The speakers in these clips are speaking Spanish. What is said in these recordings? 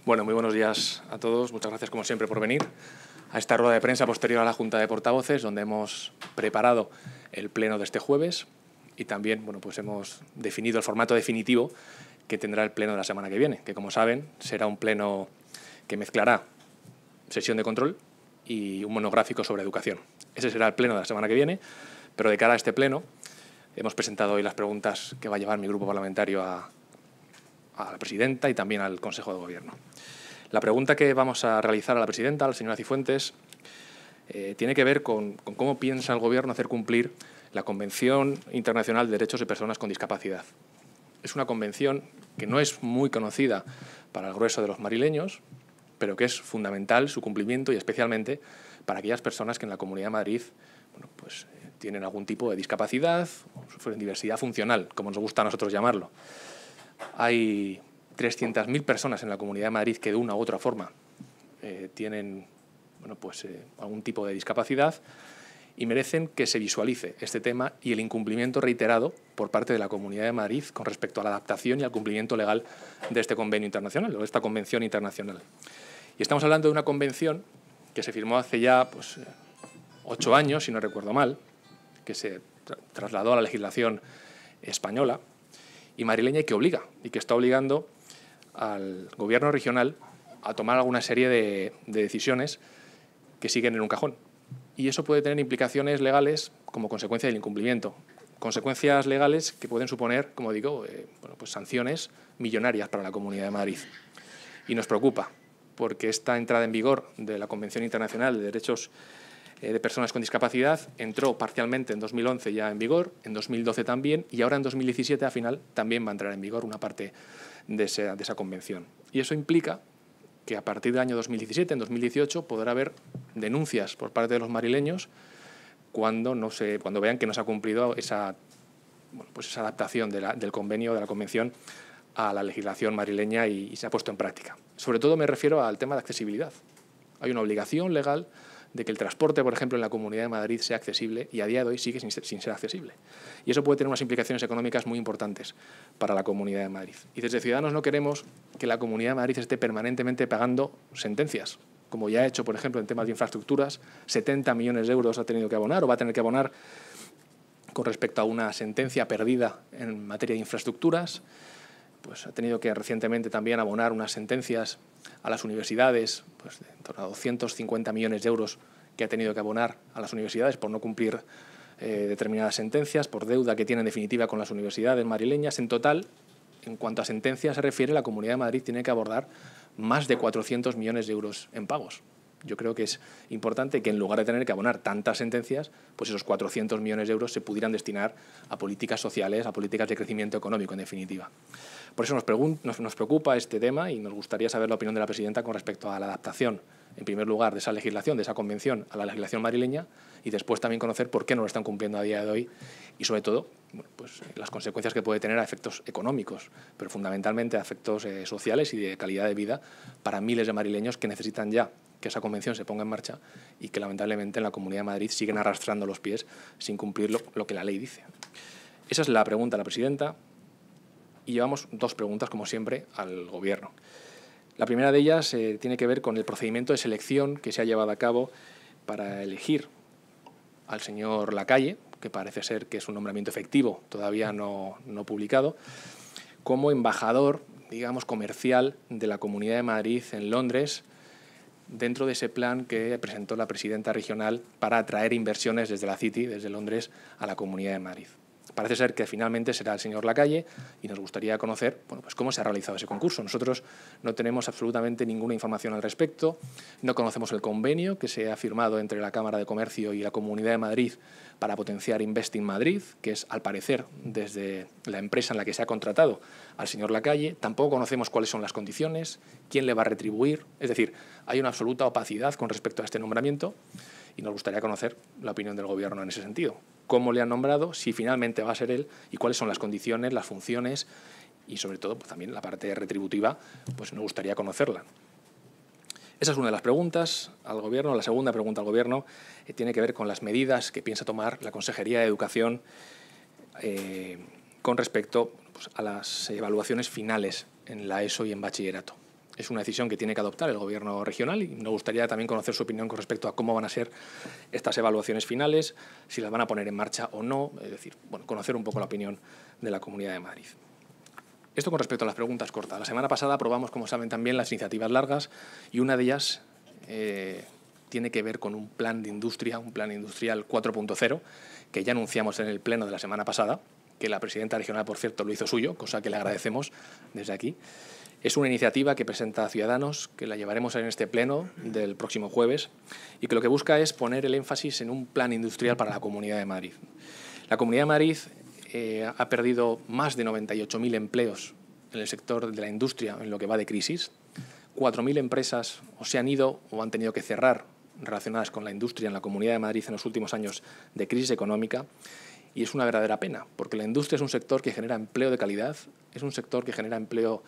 Bueno, muy buenos días a todos. Muchas gracias, como siempre, por venir a esta rueda de prensa posterior a la Junta de Portavoces, donde hemos preparado el pleno de este jueves y también pues hemos definido el formato definitivo que tendrá el pleno de la semana que viene, que, como saben, será un pleno que mezclará sesión de control y un monográfico sobre educación. Ese será el pleno de la semana que viene, pero de cara a este pleno hemos presentado hoy las preguntas que va a llevar mi grupo parlamentario a la presidenta y también al Consejo de Gobierno. La pregunta que vamos a realizar a la presidenta, a la señora Cifuentes, tiene que ver con cómo piensa el Gobierno hacer cumplir la Convención Internacional de Derechos de Personas con Discapacidad. Es una convención que no es muy conocida para el grueso de los madrileños, pero que es fundamental su cumplimiento y especialmente para aquellas personas que en la Comunidad de Madrid tienen algún tipo de discapacidad o sufren diversidad funcional, como nos gusta a nosotros llamarlo. Hay 300.000 personas en la Comunidad de Madrid que de una u otra forma tienen algún tipo de discapacidad y merecen que se visualice este tema y el incumplimiento reiterado por parte de la Comunidad de Madrid con respecto a la adaptación y al cumplimiento legal de este convenio internacional o de esta convención internacional. Y estamos hablando de una convención que se firmó hace ya 8 años, si no recuerdo mal, que se trasladó a la legislación española y madrileña y que obliga y que está obligando al Gobierno regional a tomar alguna serie de decisiones que siguen en un cajón. Y eso puede tener implicaciones legales como consecuencia del incumplimiento. Consecuencias legales que pueden suponer, como digo, sanciones millonarias para la Comunidad de Madrid. Y nos preocupa, porque esta entrada en vigor de la Convención Internacional de Derechos de Personas con Discapacidad entró parcialmente en 2011 ya en vigor, en 2012 también, y ahora en 2017 al final también va a entrar en vigor una parte de esa convención. Y eso implica que a partir del año 2017, en 2018, podrá haber denuncias por parte de los madrileños cuando vean que no se ha cumplido esa adaptación del convenio, de la convención, a la legislación madrileña y se ha puesto en práctica. Sobre todo me refiero al tema de accesibilidad. Hay una obligación legal de que el transporte, por ejemplo, en la Comunidad de Madrid sea accesible y a día de hoy sigue sin ser accesible. Y eso puede tener unas implicaciones económicas muy importantes para la Comunidad de Madrid. Y desde Ciudadanos no queremos que la Comunidad de Madrid esté permanentemente pagando sentencias, como ya ha hecho, por ejemplo, en temas de infraestructuras. 70 millones de euros ha tenido que abonar o va a tener que abonar con respecto a una sentencia perdida en materia de infraestructuras. Ha tenido que recientemente también abonar unas sentencias a las universidades, de en torno a 250 millones de euros que ha tenido que abonar a las universidades por no cumplir determinadas sentencias, por deuda que tiene en definitiva con las universidades madrileñas. En total, en cuanto a sentencias se refiere, la Comunidad de Madrid tiene que abordar más de 400 millones de euros en pagos. Yo creo que es importante que en lugar de tener que abonar tantas sentencias, esos 400 millones de euros se pudieran destinar a políticas sociales, a políticas de crecimiento económico, en definitiva. Por eso nos preocupa este tema y nos gustaría saber la opinión de la presidenta con respecto a la adaptación, en primer lugar, de esa legislación, de esa convención a la legislación madrileña y después también conocer por qué no lo están cumpliendo a día de hoy y, sobre todo, las consecuencias que puede tener a efectos económicos, pero fundamentalmente a efectos sociales y de calidad de vida para miles de madrileños que necesitan ya que esa convención se ponga en marcha y que lamentablemente en la Comunidad de Madrid siguen arrastrando los pies sin cumplir lo que la ley dice. Esa es la pregunta a la presidenta y llevamos 2 preguntas, como siempre, al Gobierno. La primera de ellas tiene que ver con el procedimiento de selección que se ha llevado a cabo para elegir al señor Lacalle, que parece ser que es un nombramiento efectivo, todavía no publicado, como embajador, digamos, comercial de la Comunidad de Madrid en Londres, dentro de ese plan que presentó la presidenta regional para atraer inversiones desde la City, desde Londres, a la Comunidad de Madrid. Parece ser que finalmente será el señor Lacalle y nos gustaría conocer cómo se ha realizado ese concurso. Nosotros no tenemos absolutamente ninguna información al respecto, no conocemos el convenio que se ha firmado entre la Cámara de Comercio y la Comunidad de Madrid para potenciar Invest in Madrid, que es, al parecer, desde la empresa en la que se ha contratado al señor Lacalle. Tampoco conocemos cuáles son las condiciones, quién le va a retribuir. Es decir, hay una absoluta opacidad con respecto a este nombramiento y nos gustaría conocer la opinión del Gobierno en ese sentido. Cómo le han nombrado, si finalmente va a ser él y cuáles son las condiciones, las funciones y, sobre todo, también la parte retributiva, nos gustaría conocerla. Esa es una de las preguntas al Gobierno. La segunda pregunta al Gobierno tiene que ver con las medidas que piensa tomar la Consejería de Educación con respecto a las evaluaciones finales en la ESO y en bachillerato. Es una decisión que tiene que adoptar el Gobierno regional y nos gustaría también conocer su opinión con respecto a cómo van a ser estas evaluaciones finales, si las van a poner en marcha o no, es decir, bueno, conocer un poco la opinión de la Comunidad de Madrid. Esto con respecto a las preguntas cortas. La semana pasada aprobamos, como saben, también las iniciativas largas y una de ellas tiene que ver con un plan de industria, un plan industrial 4.0, que ya anunciamos en el pleno de la semana pasada, que la presidenta regional, por cierto, lo hizo suyo, cosa que le agradecemos desde aquí. Es una iniciativa que presenta Ciudadanos, que la llevaremos en este pleno del próximo jueves y que lo que busca es poner el énfasis en un plan industrial para la Comunidad de Madrid. La Comunidad de Madrid ha perdido más de 98.000 empleos en el sector de la industria en lo que va de crisis. 4.000 empresas o se han ido o han tenido que cerrar relacionadas con la industria en la Comunidad de Madrid en los últimos años de crisis económica. Y es una verdadera pena, porque la industria es un sector que genera empleo de calidad, es un sector que genera empleo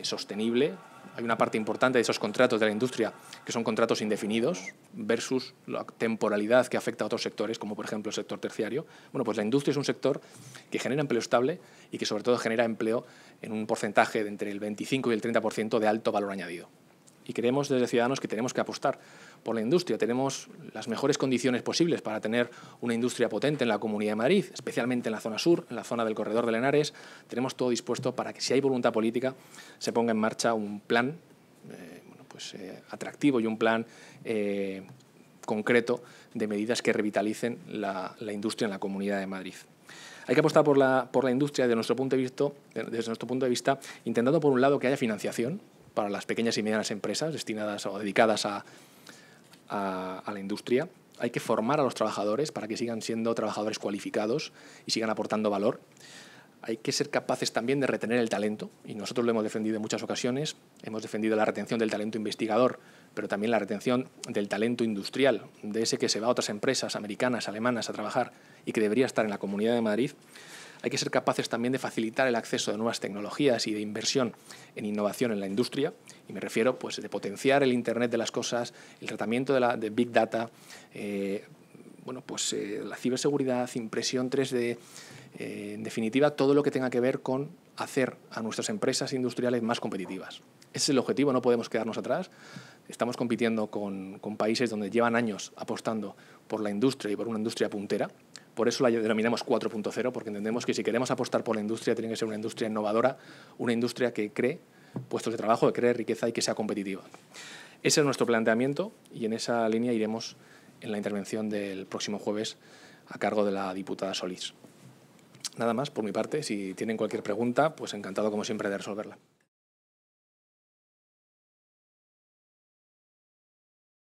sostenible. Hay una parte importante de esos contratos de la industria que son contratos indefinidos versus la temporalidad que afecta a otros sectores, como por ejemplo el sector terciario. Bueno, pues la industria es un sector que genera empleo estable y que sobre todo genera empleo en un porcentaje de entre el 25 y el 30% de alto valor añadido. Y creemos desde Ciudadanos que tenemos que apostar por la industria. Tenemos las mejores condiciones posibles para tener una industria potente en la Comunidad de Madrid, especialmente en la zona sur, en la zona del Corredor del Henares. Tenemos todo dispuesto para que, si hay voluntad política, se ponga en marcha un plan atractivo y un plan concreto de medidas que revitalicen la industria en la Comunidad de Madrid. Hay que apostar por la industria desde nuestro punto de vista, intentando, por un lado, que haya financiación para las pequeñas y medianas empresas destinadas o dedicadas a la industria. Hay que formar a los trabajadores para que sigan siendo trabajadores cualificados y sigan aportando valor. Hay que ser capaces también de retener el talento, y nosotros lo hemos defendido en muchas ocasiones. Hemos defendido la retención del talento investigador, pero también la retención del talento industrial, de ese que se va a otras empresas americanas, alemanas a trabajar y que debería estar en la Comunidad de Madrid. Hay que ser capaces también de facilitar el acceso de nuevas tecnologías y de inversión en innovación en la industria, y me refiero pues, de potenciar el Internet de las cosas, el tratamiento de Big Data, la ciberseguridad, impresión 3D, en definitiva, todo lo que tenga que ver con hacer a nuestras empresas industriales más competitivas. Ese es el objetivo, no podemos quedarnos atrás. Estamos compitiendo con países donde llevan años apostando por la industria y por una industria puntera. Por eso la denominamos 4.0, porque entendemos que si queremos apostar por la industria, tiene que ser una industria innovadora, una industria que cree puestos de trabajo, que cree riqueza y que sea competitiva. Ese es nuestro planteamiento y en esa línea iremos en la intervención del próximo jueves a cargo de la diputada Solís. Nada más por mi parte. Si tienen cualquier pregunta, pues encantado como siempre de resolverla.